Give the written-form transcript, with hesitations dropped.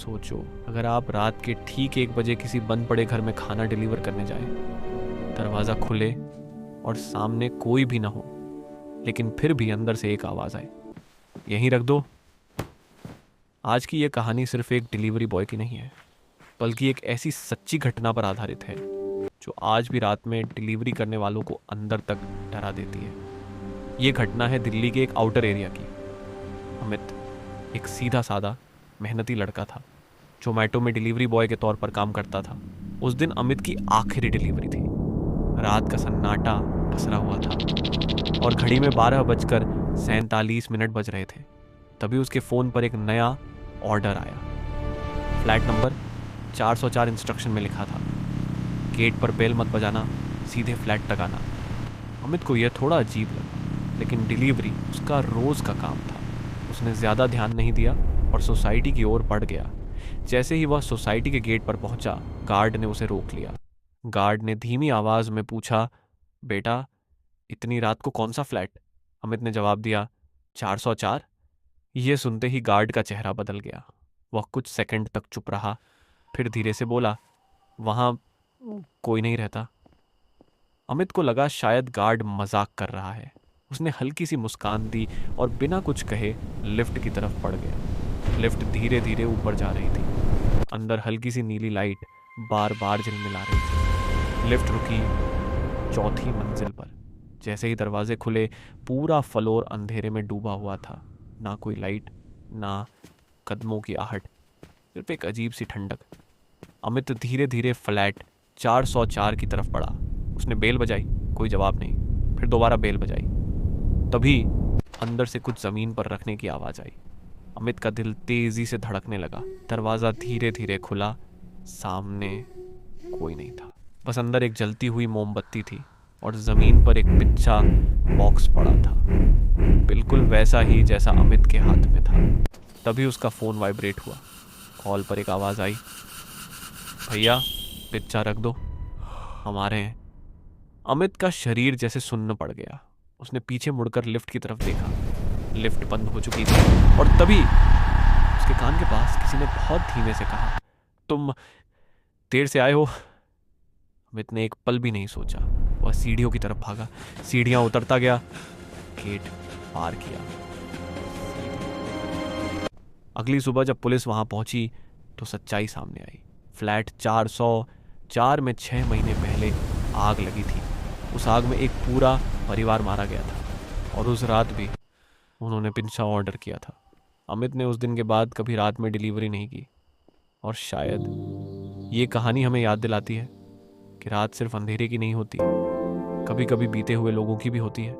सोचो, अगर आप रात के ठीक 1 बजे किसी बंद पड़े घर में खाना डिलीवर करने जाए, दरवाज़ा खुले और सामने कोई भी ना हो, लेकिन फिर भी अंदर से एक आवाज़ आए, यहीं रख दो। आज की ये कहानी सिर्फ एक डिलीवरी बॉय की नहीं है, बल्कि एक ऐसी सच्ची घटना पर आधारित है जो आज भी रात में डिलीवरी करने वालों को अंदर तक डरा देती है। ये घटना है दिल्ली के एक आउटर एरिया की। अमित एक सीधा साधा मेहनती लड़का था, जोमेटो में डिलीवरी बॉय के तौर पर काम करता था। उस दिन अमित की आखिरी डिलीवरी थी। रात का सन्नाटा पसरा हुआ था और घड़ी में 12:47 बज रहे थे। तभी उसके फ़ोन पर एक नया ऑर्डर आया। फ्लैट नंबर 404 इंस्ट्रक्शन में लिखा था, गेट पर बेल मत बजाना, सीधे फ्लैट तक आना। अमित को यह थोड़ा अजीब लगा, लेकिन डिलीवरी उसका रोज़ का काम था। उसने ज़्यादा ध्यान नहीं दिया और सोसाइटी की ओर बढ़ गया। जैसे ही वह सोसाइटी के गेट पर पहुंचा, गार्ड ने उसे रोक लिया। गार्ड ने धीमी आवाज़ में पूछा, बेटा, इतनी रात को कौन सा फ्लैट? अमित ने जवाब दिया, 404। यह सुनते ही गार्ड का चेहरा बदल गया। वह कुछ सेकंड तक चुप रहा, फिर धीरे से बोला, वहाँ कोई नहीं रहता। अमित को लगा शायद गार्ड मजाक कर रहा है। उसने हल्की सी मुस्कान दी और बिना कुछ कहे लिफ्ट की तरफ बढ़ गया। लिफ्ट धीरे धीरे ऊपर जा रही थी। अंदर हल्की सी नीली लाइट बार बार झिलमिला रही थी। लिफ्ट रुकी 4थी मंजिल पर। जैसे ही दरवाजे खुले, पूरा फ्लोर अंधेरे में डूबा हुआ था। ना कोई लाइट, ना कदमों की आहट, सिर्फ एक अजीब सी ठंडक। अमित धीरे धीरे फ्लैट 404 की तरफ बढ़ा। उसने बेल बजाई, कोई जवाब नहीं। फिर दोबारा बेल बजाई। तभी अंदर से कुछ जमीन पर रखने की आवाज आई। अमित का दिल तेजी से धड़कने लगा। दरवाजा धीरे धीरे खुला। सामने कोई नहीं था, बस अंदर एक जलती हुई मोमबत्ती थी और जमीन पर एक पिच्चा बॉक्स पड़ा था, बिल्कुल वैसा ही जैसा अमित के हाथ में था। तभी उसका फोन वाइब्रेट हुआ। कॉल पर एक आवाज आई, भैया पिच्चा रख दो, हमारे हैं। अमित का शरीर जैसे सुन्न पड़ गया। उसने पीछे मुड़कर लिफ्ट की तरफ देखा। लिफ्ट बंद हो चुकी थी और तभी उसके कान के पास किसी ने बहुत धीमे से कहा, तुम देर से आए हो। अमित ने एक पल भी नहीं सोचा। वह सीढ़ियों की तरफ भागा, सीढ़ियां उतरता गया, गेट पार किया। अगली सुबह जब पुलिस वहां पहुंची तो सच्चाई सामने आई। फ्लैट 404 में 6 महीने पहले आग लगी थी। उस आग में एक पूरा परिवार मारा गया था और उस रात भी उन्होंने पिज्जा ऑर्डर किया था। अमित ने उस दिन के बाद कभी रात में डिलीवरी नहीं की और शायद ये कहानी हमें याद दिलाती है कि रात सिर्फ अंधेरे की नहीं होती, कभी कभी बीते हुए लोगों की भी होती है।